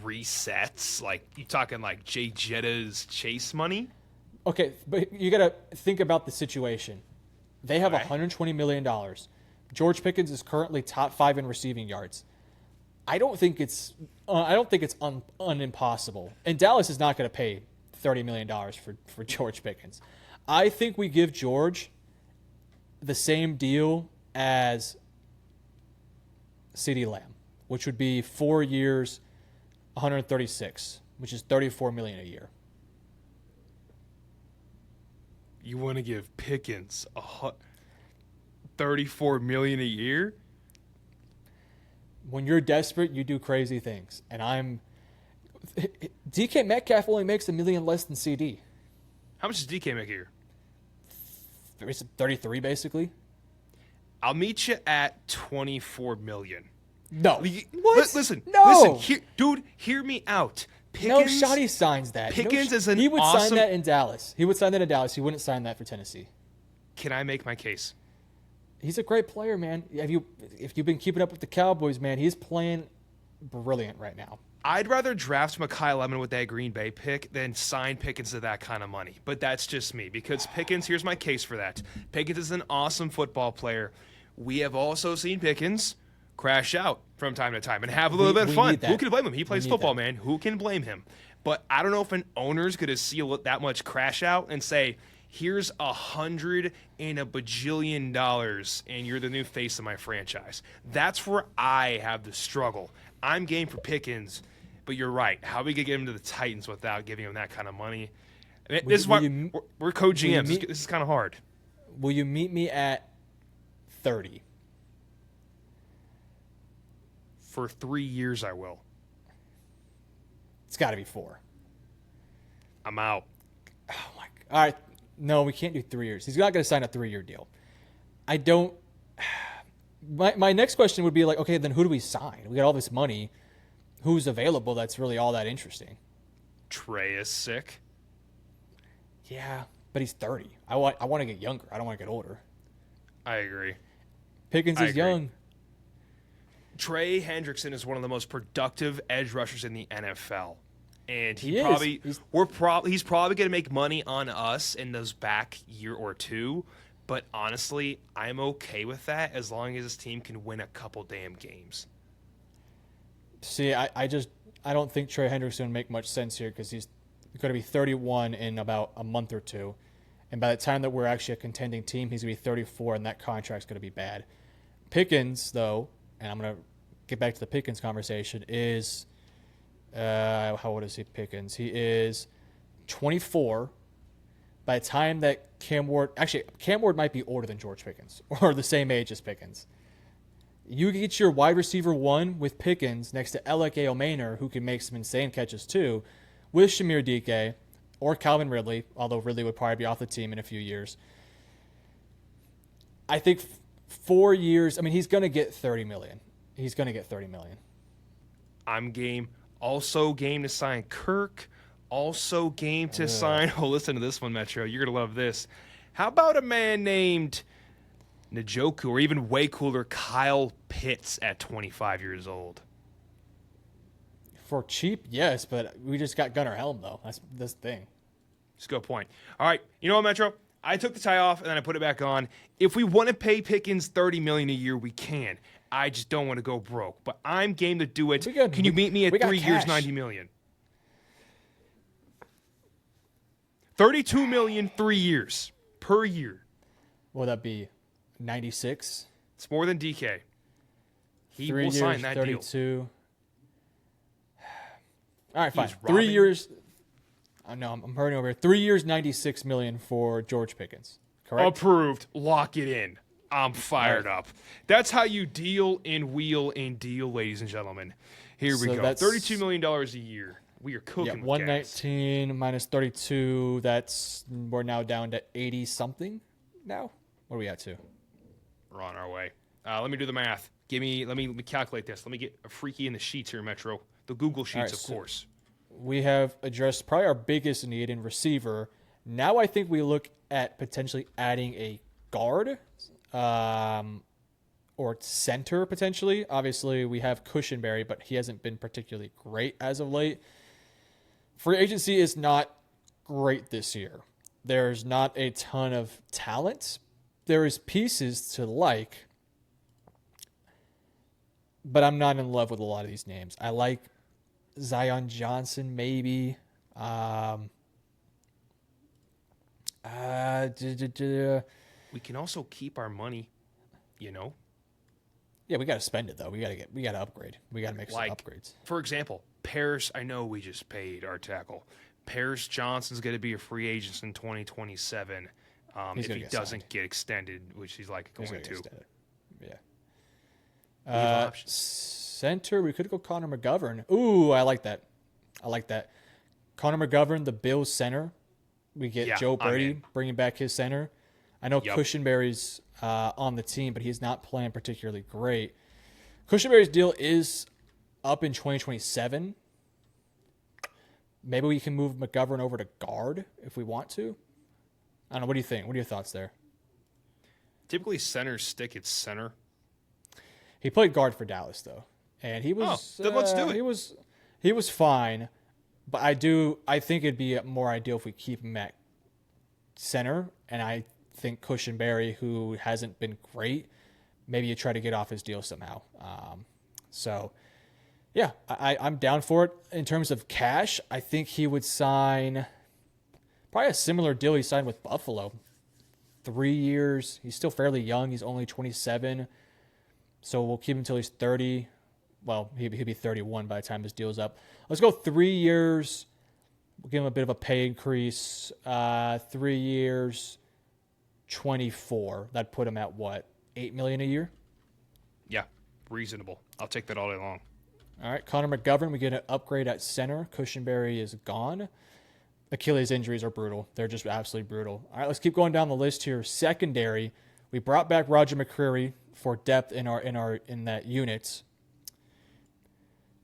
Resets? Like, you talking like Jay Jetta's Chase money? Okay, but you got to think about the situation. They have Okay. $120 million. George Pickens is currently top 5 in receiving yards. I don't think it's unimpossible. And Dallas is not going to pay $30 million for George Pickens. I think we give George the same deal as CeeDee Lamb, which would be 4 years, 136, which is $34 million a year. You want to give Pickens $34 million a year? When you're desperate, you do crazy things. And DK Metcalf only makes $1 million less than CD. How much does DK make a year? 33, basically. I'll meet you at $24 million. No. What? Listen, No. Dude, hear me out. No Pickens, shot he signs that. Pickens is an He would awesome. sign that in Dallas. He would sign that in Dallas. He wouldn't sign that for Tennessee. Can I make my case? He's a great player, man. If you've been keeping up with the Cowboys, man, he's playing brilliant right now. I'd rather draft Mekhi Lemon with that Green Bay pick than sign Pickens to that kind of money. But that's just me. Because Pickens, here's my case for that. Pickens is an awesome football player. We have also seen Pickens crash out from time to time and have a little bit of fun. Who can blame him? He plays football, man. Who can blame him? But I don't know if an owner's going to see that much crash out and say, here's $100 and a bajillion dollars, and you're the new face of my franchise. That's where I have the struggle. I'm game for Pickens, but you're right. How are we going to get him to the Titans without giving him that kind of money? And this is why we're co-GMs. This is kind of hard. Will you meet me at 30? For 3 years, I will. It's got to be 4. I'm out. Oh my! All right, no, we can't do 3 years. He's not going to sign a 3-year deal. I don't. My next question would be like, okay, then who do we sign? We got all this money. Who's available? That's really all that interesting. Trey is sick. Yeah, but he's 30. I want to get younger. I don't want to get older. I agree. Pickens is young. Trey Hendrickson is one of the most productive edge rushers in the NFL. And he's probably going to make money on us in those back year or two. But honestly, I'm okay with that as long as his team can win a couple damn games. See, I don't think Trey Hendrickson would make much sense here because he's going to be 31 in about a month or two. And by the time that we're actually a contending team, he's going to be 34, and that contract's going to be bad. Pickens, though, and I'm going to get back to the Pickens conversation, is how old is he, Pickens? He is 24. By the time that Cam Ward might be older than George Pickens or the same age as Pickens. You get your wide receiver 1 with Pickens next to Alec Aomaner, who can make some insane catches too, with Shamir DK or Calvin Ridley, although Ridley would probably be off the team in a few years. I think 4 years, I mean, he's going to get $30 million. He's going to get $30 million. I'm game. Also game to sign Kirk. Also game to sign. Oh, listen to this one, Metro. You're going to love this. How about a man named Njoku, or even way cooler, Kyle Pitts at 25 years old? For cheap, yes, but we just got Gunnar Helm, though. That's this thing. That's a good point. All right. You know what, Metro? I took the tie off, and then I put it back on. If we want to pay Pickens $30 million a year, we can. I just don't want to go broke. But I'm game to do it. Can you meet me at 3 years, $90 million? $32 million, 3 years per year. Will that be 96? It's more than DK. He 3 will years, sign that 32. deal. All right, fine. 3 years. No, I'm hurrying over here. 3 years, $96 million for George Pickens. Correct? Approved. Lock it in. I'm fired up. That's how you deal and wheel and deal, ladies and gentlemen. Here we go. $32 million a year. We are cooking. Yeah, 119 minus 32. We're now down to 80 something. Now, what are we at to? We're on our way. Let me do the math. Let me calculate this. Let me get a freaky in the sheets here, Metro. The Google Sheets, of course. We have addressed probably our biggest need in receiver. Now I think we look at potentially adding a guard or center potentially. Obviously, we have Cushenberry, but he hasn't been particularly great as of late. Free agency is not great this year. There's not a ton of talent. There is pieces to like, but I'm not in love with a lot of these names. I like Zion Johnson, maybe. We can also keep our money, you know? Yeah, we got to spend it though. We got to upgrade. We got to make some upgrades. For example, Paris, I know we just paid our tackle. Paris Johnson's going to be a free agent in 2027 if he doesn't get extended, which he's going to. Yeah. Center, we could go Connor McGovern. Ooh, I like that. Connor McGovern, the Bills center. We get Joe Brady bringing back his center. I know Cushenberry's on the team, but he's not playing particularly great. Cushenberry's deal is up in 2027. Maybe we can move McGovern over to guard if we want to. I don't know. What do you think? What are your thoughts there? Typically, centers stick at center. He played guard for Dallas, though. And he was... then let's do it. He was fine. But I think it'd be more ideal if we keep him at center. And I think Cushenberry, who hasn't been great, maybe you try to get off his deal somehow. Yeah, I'm down for it. In terms of cash, I think he would sign probably a similar deal he signed with Buffalo. 3 years. He's still fairly young. He's only 27. So we'll keep him until he's 30. Well, he'll be 31 by the time his deal's up. Let's go 3 years. We'll give him a bit of a pay increase. 3 years, 24. That'd put him at what? $8 million a year? Yeah, reasonable. I'll take that all day long. All right, Connor McGovern, we get an upgrade at center. Cushenberry is gone. Achilles injuries are brutal. They're just absolutely brutal. All right, let's keep going down the list here. Secondary, we brought back Roger McCreary for depth in that unit.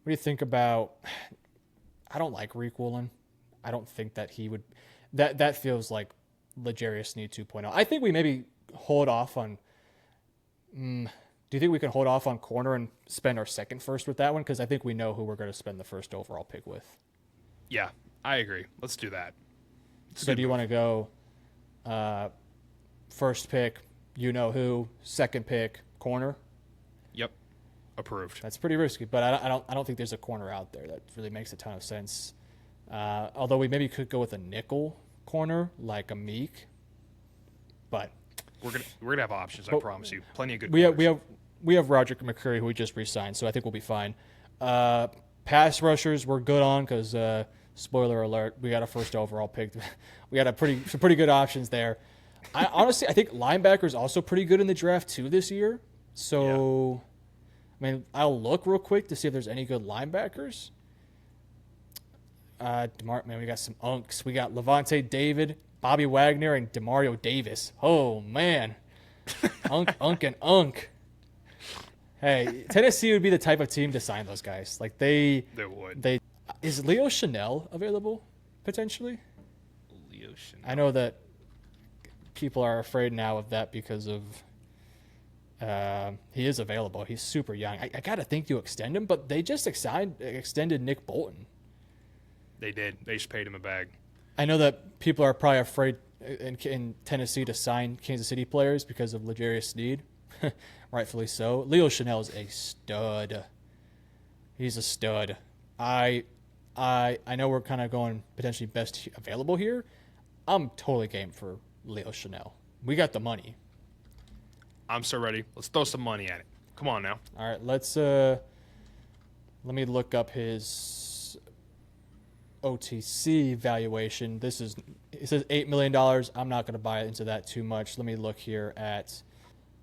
What do you think about? I don't like Reek Woolen. I don't think that he would. That feels like L'Jarius Sneed 2.0. I think we maybe hold off on. Do you think we can hold off on corner and spend our second first with that one? Because I think we know who we're going to spend the first overall pick with. Yeah, I agree. Let's do that. So do you want to go first pick, you know who, second pick, corner? Yep, approved. That's pretty risky, but I don't think there's a corner out there that really makes a ton of sense. Although we maybe could go with a nickel corner like a Meek, but we're gonna have options. I promise you, plenty of good. We have Roger McCreary, who we just re-signed, so I think we'll be fine. Pass rushers we're good on because spoiler alert, we got a first overall pick. We got some pretty good options there. I think linebackers also pretty good in the draft too this year. So, yeah. I mean, I'll look real quick to see if there's any good linebackers. We got some unks. We got Levante David, Bobby Wagner, and Demario Davis. Oh man, unk. Hey, Tennessee would be the type of team to sign those guys. Like they would. Is Leo Chanel available potentially? Leo Chanel. I know that people are afraid now of that because of he is available. He's super young. I gotta think you extend him, but they just extended Nick Bolton. They did. They just paid him a bag. I know that people are probably afraid in Tennessee to sign Kansas City players because of L'Jarius Sneed. Rightfully so. Leo Chanel is a stud. He's a stud. I know we're kind of going potentially best available here. I'm totally game for Leo Chanel. We got the money. I'm so ready. Let's throw some money at it. Come on now. All right, let me look up his OTC valuation. It says $8 million. I'm not going to buy into that too much. Let me look here at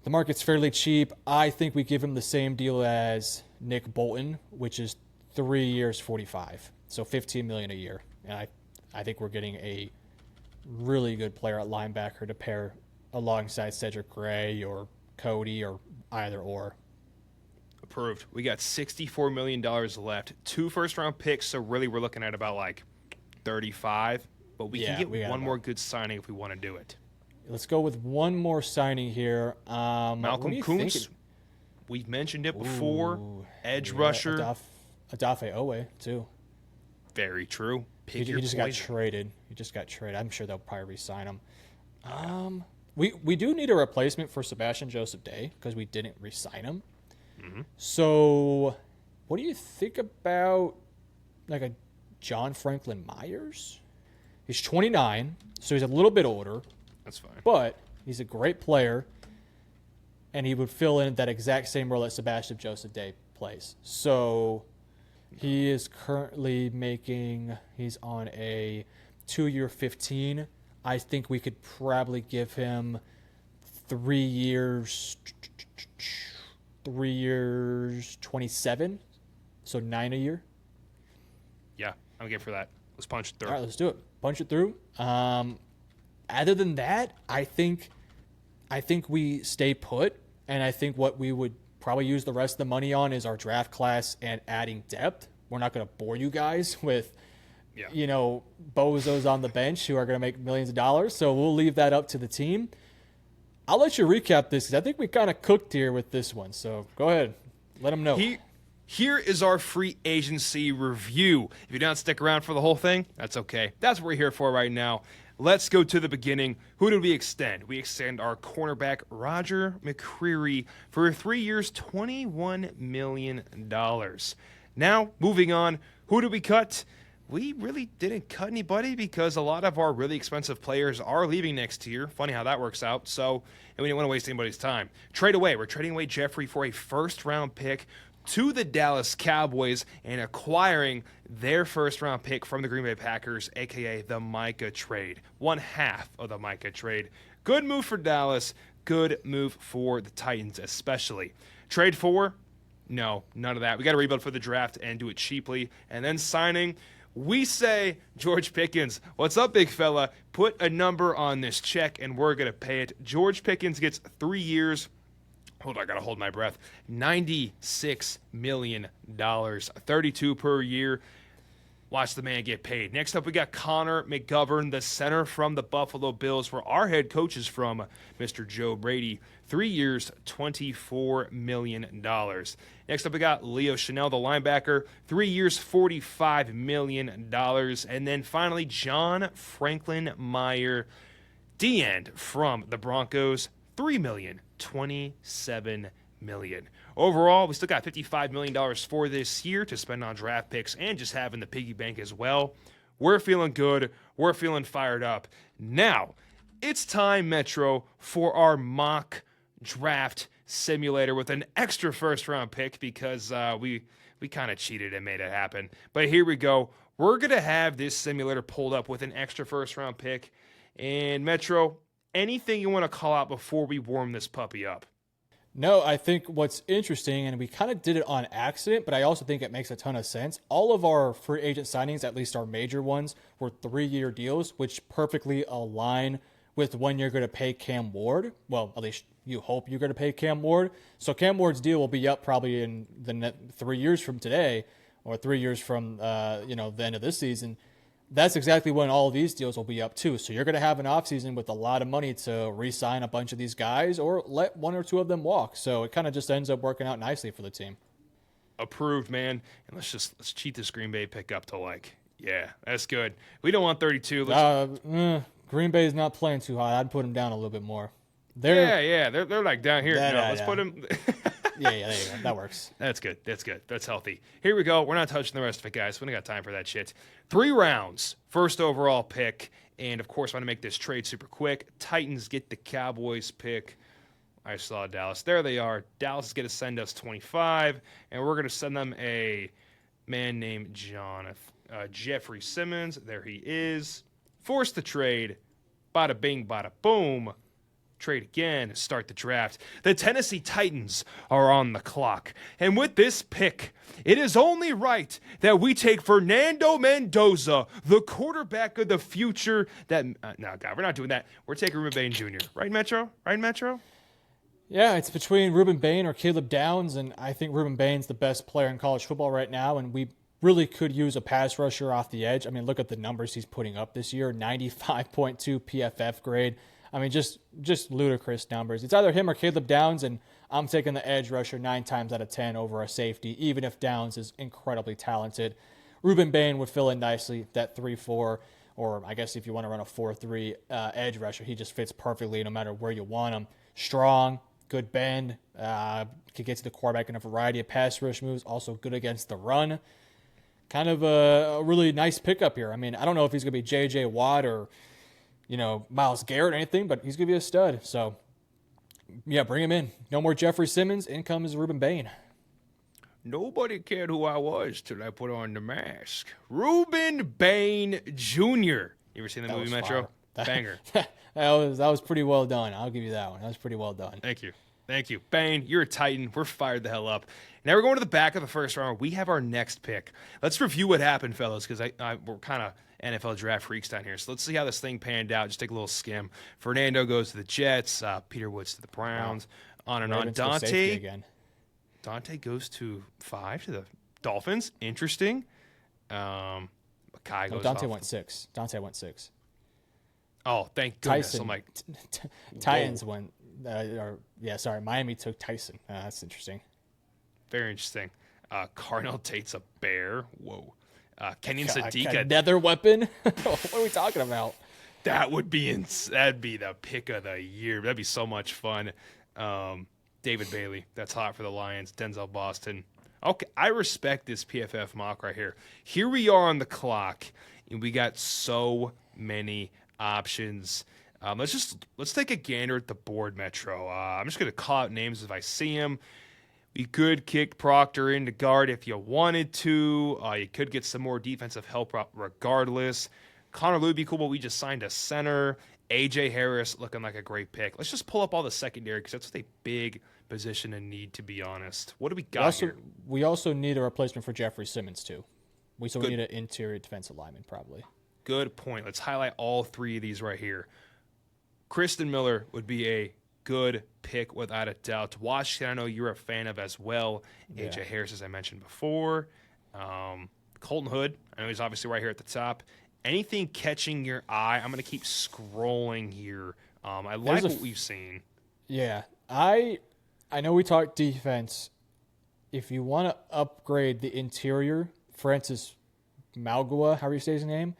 the market's fairly cheap. I think we give him the same deal as Nick Bolton, which is 3 years, 45. So $15 million a year. And I think we're getting a really good player at linebacker to pair alongside Cedric Gray or Cody or either or. Approved. We got $64 million left. 2 first-round picks, so really we're looking at about like 35. But we can get one more good signing if we want to do it. Let's go with one more signing here. Malcolm Kuntz. We've mentioned it before. Edge rusher. Adafe Owe, too. Very true. Pick he your just got poison. traded. He just got traded. I'm sure they'll probably re-sign him. We do need a replacement for Sebastian Joseph Day because we didn't re-sign him. So, what do you think about like a John Franklin Myers? He's 29, so he's a little bit older, That's fine. but he's a great player, and he would fill in that exact same role that Sebastian Joseph Day plays. So, he is currently he's on a 2-year 15. I think we could probably give him 3 years, 27, so 9 a year. Yeah, I'm game for that. Let's punch it through. All right, let's do it. Punch it through. Other than that, I think we stay put, and I think what we would probably use the rest of the money on is our draft class and adding depth. We're not going to bore you guys with, bozos on the bench who are going to make millions of dollars. So we'll leave that up to the team. I'll let you recap this because I think we kind of cooked here with this one. So go ahead. Let them know. Here is our free agency review. If you don't stick around for the whole thing, that's okay. That's what we're here for right now. Let's go to the beginning. Who did we extend? We extend our cornerback, Roger McCreary, for 3 years, $21 million. Now, moving on, who did we cut? We really didn't cut anybody because a lot of our really expensive players are leaving next year. Funny how that works out. So, and we didn't want to waste anybody's time. Trade away. We're trading away Jeffery for a first-round pick to the Dallas Cowboys and acquiring their first-round pick from the Green Bay Packers, a.k.a. the Micah trade. 1/2 of the Micah trade. Good move for Dallas. Good move for the Titans especially. Trade for? No, none of that. We got to rebuild for the draft and do it cheaply. And then signing, we say, George Pickens, what's up, big fella? Put a number on this check and we're going to pay it. George Pickens gets 3 years. Hold on, I got to hold my breath. $96 million, 32 per year. Watch the man get paid. Next up, we got Connor McGovern, the center from the Buffalo Bills, where our head coach is from, Mr. Joe Brady. 3 years, $24 million. Next up, we got Leo Chanel, the linebacker. 3 years, $45 million. And then finally, John Franklin Meyer, D-end from the Broncos. $3 million, $27 million. Overall, we still got $55 million for this year to spend on draft picks and just having the piggy bank as well. We're feeling good. We're feeling fired up. Now, it's time, Metro, for our mock draft simulator with an extra first-round pick because we kind of cheated and made it happen. But here we go. We're going to have this simulator pulled up with an extra first-round pick. And, Metro, anything you want to call out before we warm this puppy up? No, I think what's interesting, and we kind of did it on accident, but I also think it makes a ton of sense. All of our free agent signings, at least our major ones, were 3-year deals, which perfectly align with when you're going to pay Cam Ward. Well, at least you hope you're going to pay Cam Ward. So Cam Ward's deal will be up probably in the 3 years from today, or 3 years from the end of this season. That's exactly when all of these deals will be up too. So you're going to have an offseason with a lot of money to re-sign a bunch of these guys or let one or two of them walk. So it kind of just ends up working out nicely for the team. Approved, man. And let's cheat this Green Bay pickup to that's good. We don't want 32. Green Bay's not playing too hot. I'd put them down a little bit more. They're like down here. Let's put them. Yeah, there you go. That works. That's good. That's healthy. Here we go. We're not touching the rest of it, guys. We don't got time for that shit. 3 rounds, first overall pick, and of course, I want to make this trade super quick. Titans get the Cowboys pick. I saw Dallas. There they are. Dallas is going to send us 25, and we're going to send them a man named Jeffery Simmons. There he is. Force the trade. Bada bing, bada boom. Trade again, start the draft. The Tennessee Titans are on the clock. And with this pick, it is only right that we take Fernando Mendoza, the quarterback of the future. No, God, we're not doing that. We're taking Ruben Bain Jr. Right, Metro? Yeah, it's between Ruben Bain or Caleb Downs, and I think Ruben Bain's the best player in college football right now, and we really could use a pass rusher off the edge. I mean, look at the numbers he's putting up this year, 95.2 PFF grade. I mean, just ludicrous numbers. It's either him or Caleb Downs, and I'm taking the edge rusher 9 times out of 10 over a safety, even if Downs is incredibly talented. Ruben Bain would fill in nicely that 3-4, or I guess if you want to run a 4-3 edge rusher, he just fits perfectly no matter where you want him. Strong, good bend, could get to the quarterback in a variety of pass rush moves, also good against the run. Kind of a really nice pickup here. I mean, I don't know if he's going to be J.J. Watt or, Myles Garrett or anything, but he's going to be a stud. So, yeah, bring him in. No more Jeffery Simmons. In comes Ruben Bain. Nobody cared who I was till I put on the mask. Ruben Bain Jr. You ever seen the movie Metro? Banger. that was pretty well done. I'll give you that one. That was pretty well done. Thank you. Bain, you're a Titan. We're fired the hell up. Now we're going to the back of the first round. We have our next pick. Let's review what happened, fellas, because we're kind of NFL draft freaks down here. So let's see how this thing panned out. Just take a little skim. Fernando goes to the Jets. Peter Woods to the Browns. Wow. On and Ravens on. Dante goes to 5 to the Dolphins. Interesting. Makai goes Dante off. went 6. Oh, thank goodness. Tyson. I'm like, Titans went. Miami took Tyson. That's interesting. Very interesting. Cardinal Tate's a bear. Whoa. Kenyon Sadiq. Another weapon? What are we talking about? That'd be the pick of the year. That'd be so much fun. David Bailey. That's hot for the Lions. Denzel Boston. Okay, I respect this PFF mock right here. Here we are on the clock, and we got so many options. Let's take a gander at the board, Metro. I'm just gonna call out names if I see them. You could kick Proctor into guard if you wanted to. You could get some more defensive help regardless. Connor Lew would be cool, but we just signed a center. A.J. Harris looking like a great pick. Let's just pull up all the secondary because that's a big position and need, to be honest. What do we got here? We also need a replacement for Jeffery Simmons, too. We need an interior defensive lineman, probably. Good point. Let's highlight all 3 of these right here. Kristen Miller would be a good pick without a doubt. Washington, I know you're a fan of as well. Yeah. A.J. Harris, as I mentioned before. Colton Hood, I know he's obviously right here at the top. Anything catching your eye? I'm going to keep scrolling here. I like what we've seen. Yeah. I know we talked defense. If you want to upgrade the interior, Francis Malgua, however you say his name,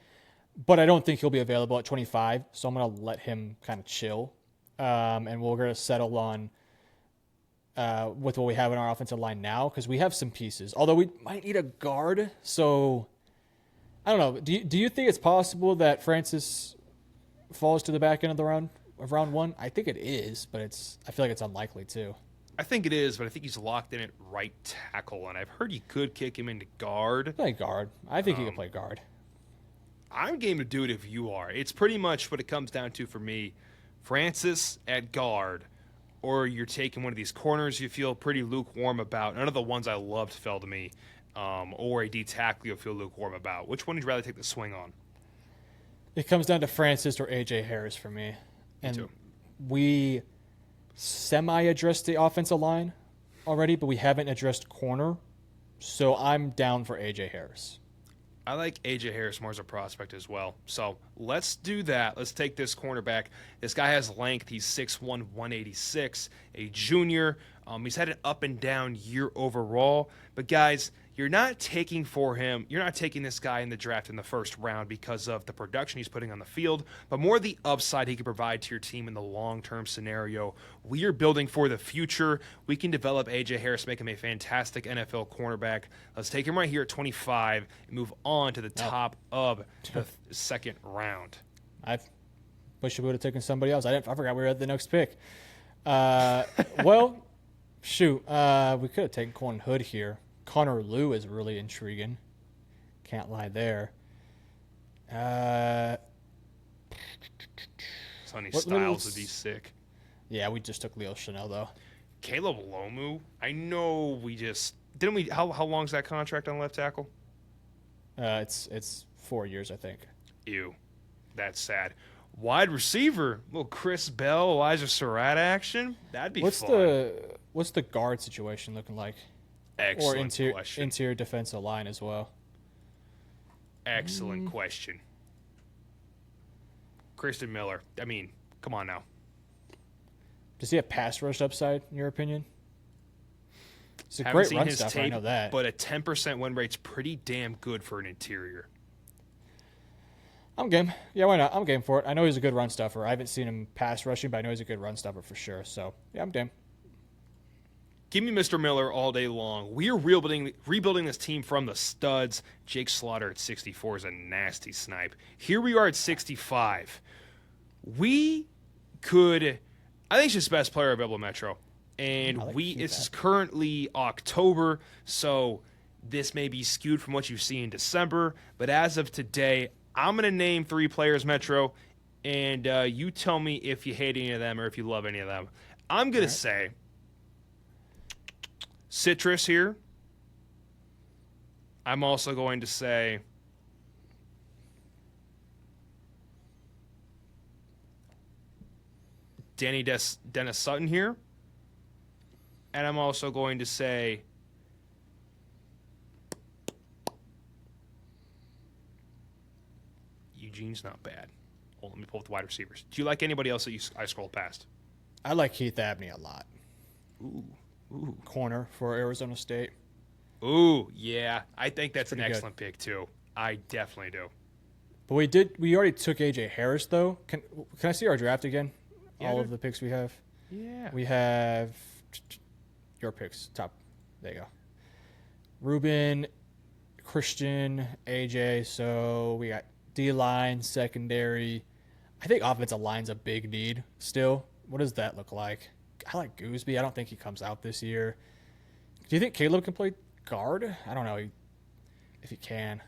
but I don't think he'll be available at 25, so I'm going to let him kind of chill. And we're going to settle on with what we have in our offensive line now because we have some pieces. Although we might need a guard, so I don't know. Do you think it's possible that Francis falls to the back end of round 1? I think it is, but I feel like it's unlikely too. I think it is, but I think he's locked in at right tackle, and I've heard you could kick him into guard. Play guard. I think he can play guard. I'm game to do it if you are. It's pretty much what it comes down to for me. Francis at guard, or you're taking one of these corners you feel pretty lukewarm about. None of the ones I loved fell to me. Or a D tackle you feel lukewarm about. Which one would you rather take the swing on? It comes down to Francis or A.J. Harris for me. Me too. We semi-addressed the offensive line already, but we haven't addressed corner. So I'm down for A.J. Harris. I like A.J. Harris more as a prospect as well. So let's do that. Let's take this cornerback. This guy has length. He's 6'1", 186, a junior. He's had an up and down year overall. But guys, you're not taking this guy in the draft in the first round because of the production he's putting on the field, but more the upside he can provide to your team in the long-term scenario. We are building for the future. We can develop A.J. Harris, make him a fantastic NFL cornerback. Let's take him right here at 25 and move on to the top of the second round. I wish we would have taken somebody else. I forgot we were at the next pick. Well, shoot. We could have taken Colton Hood here. Connor Lew is really intriguing. Can't lie there. Sonny Styles would be sick. Yeah, we just took Leo Chanel, though. Caleb Lomu. I know we just didn't we. How long's that contract on left tackle? It's 4 years, I think. Ew, that's sad. Wide receiver, little Chris Bell, Elijah Surratt action. That'd be fun. What's the guard situation looking like? Excellent question. Interior defensive line as well. Excellent question. Kristen Miller. I mean, come on now. Does he have pass rush upside, in your opinion? It's a Haven't great seen run his stuffer, I tape, know that. but a 10% win rate's pretty damn good for an interior. I'm game. Yeah, why not? I'm game for it. I know he's a good run stuffer. I haven't seen him pass rushing, but I know he's a good run stuffer for sure. So, yeah, I'm game. Give me Mr. Miller all day long. We are rebuilding this team from the studs. Jake Slaughter at 64 is a nasty snipe. Here we are at 65. We could, I think he's just best player available Metro. And this is currently October, so this may be skewed from what you see in December. But as of today, I'm going to name 3 players, Metro, and you tell me if you hate any of them or if you love any of them. I'm going to say Citrus here. I'm also going to say Dennis Sutton here. And I'm also going to say Eugene's not bad. Hold on, let me pull up the wide receivers. Do you like anybody else that I scrolled past? I like Keith Abney a lot. Ooh. Corner for Arizona State. Ooh, yeah. I think that's an Pretty excellent pick, too. I definitely do. But we already took AJ Harris, though. Can I see our draft again? Yeah, All of the picks we have? Yeah. We have your picks. Top. There you go. Ruben, Christian, AJ. So we got D-line, secondary. I think offensive line's a big need still. What does that look like? I like Gooseby. I don't think he comes out this year. Do you think Caleb can play guard? I don't know if he can.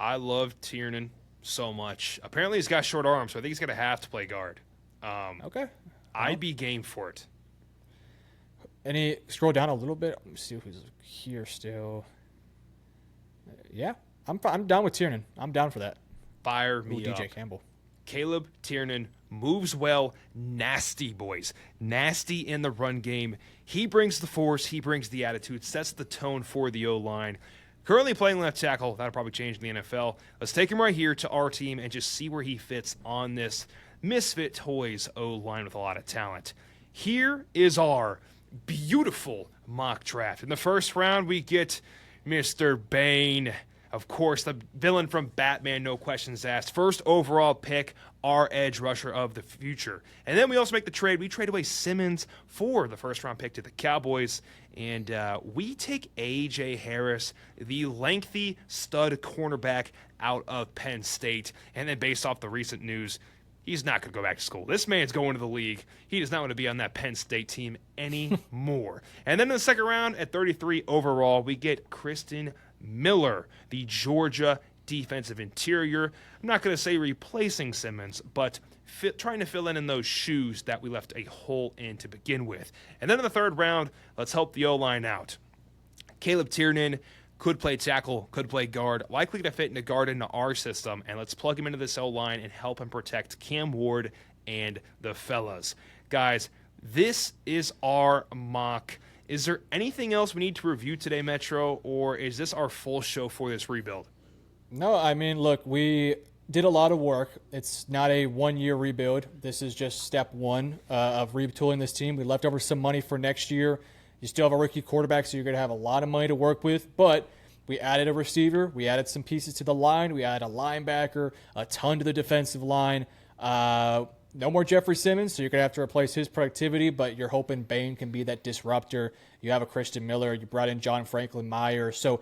I love Tiernan so much. Apparently he's got short arms, so I think he's going to have to play guard. Okay. I'd be game for it. Scroll down a little bit. Let me see who's here still. Yeah, I'm down with Tiernan. I'm down for that. Fire me up. DJ Campbell. Caleb Tiernan moves well. Nasty, boys. Nasty in the run game. He brings the force. He brings the attitude. Sets the tone for the O-line. Currently playing left tackle. That'll probably change in the NFL. Let's take him right here to our team and just see where he fits on this Misfit Toys O-line with a lot of talent. Here is our beautiful mock draft. In the first round, we get Mr. Bane. Of course, the villain from Batman, no questions asked. First overall pick, our edge rusher of the future. And then we also make the trade. We trade away Simmons for the first-round pick to the Cowboys. And we take A.J. Harris, the lengthy stud cornerback out of Penn State. And then based off the recent news, he's not going to go back to school. This man's going to the league. He does not want to be on that Penn State team anymore. And then in the second round, at 33 overall, we get Kristen Miller, the Georgia defensive interior. I'm not going to say replacing Simmons, but trying to fill in those shoes that we left a hole in to begin with. And then in the third round, let's help the O-line out. Caleb Tiernan could play tackle, could play guard, likely to fit into guard into our system, and let's plug him into this O-line and help him protect Cam Ward and the fellas. Guys, this is our mock. Is there anything else we need to review today, Metro, or is this our full show for this rebuild? No, I mean, look, we did a lot of work. It's not a one-year rebuild. This is just step one of retooling this team. We left over some money for next year. You still have a rookie quarterback, so you're going to have a lot of money to work with, but we added a receiver. We added some pieces to the line. We added a linebacker, a ton to the defensive line. No more Jeffery Simmons, so you're going to have to replace his productivity, but you're hoping Bane can be that disruptor. You have a Christian Miller. You brought in John Franklin Meyer. So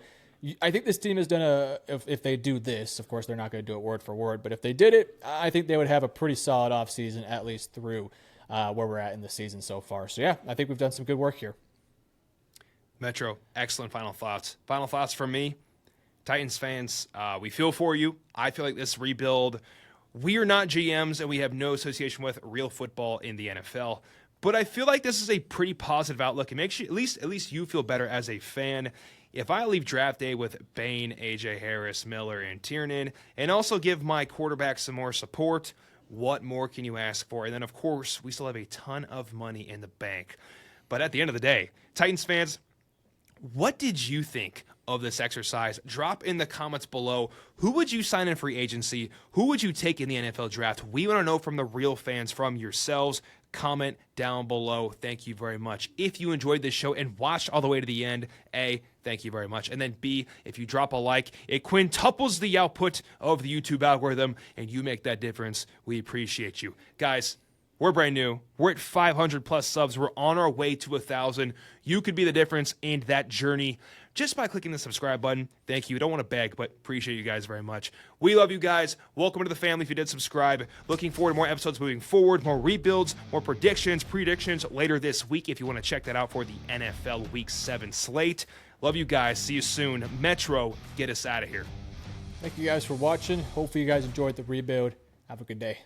I think this team has done if they do this, of course they're not going to do it word for word, but if they did it, I think they would have a pretty solid offseason, at least through where we're at in the season so far. So yeah, I think we've done some good work here. Metro, excellent final thoughts. Final thoughts from me. Titans fans, we feel for you. I feel like this rebuild, we are not GMs and we have no association with real football in the NFL. But I feel like this is a pretty positive outlook. It makes you, at least you feel better as a fan. If I leave draft day with Bane, A.J. Harris, Miller, and Tiernan, and also give my quarterback some more support, what more can you ask for? And then, of course, we still have a ton of money in the bank. But at the end of the day, Titans fans, what did you think of this exercise? Drop in the comments below. Who would you sign in free agency? Who would you take in the NFL draft? We want to know from the real fans, from yourselves. comment down below. Thank you very much. If you enjoyed this show and watched all the way to the end, A, thank you very much. And then B, if you drop a like, it quintuples the output of the YouTube algorithm, and you make that difference. We appreciate you. Guys, we're brand new. We're at 500 plus subs. We're on our way to 1,000. You could be the difference in that journey just by clicking the subscribe button. Thank you. I don't want to beg, but appreciate you guys very much. We love you guys. Welcome to the family if you did subscribe. Looking forward to more episodes moving forward, more rebuilds, more predictions later this week if you want to check that out for the NFL Week 7 slate. Love you guys. See you soon. Metro, get us out of here. Thank you guys for watching. Hopefully you guys enjoyed the rebuild. Have a good day.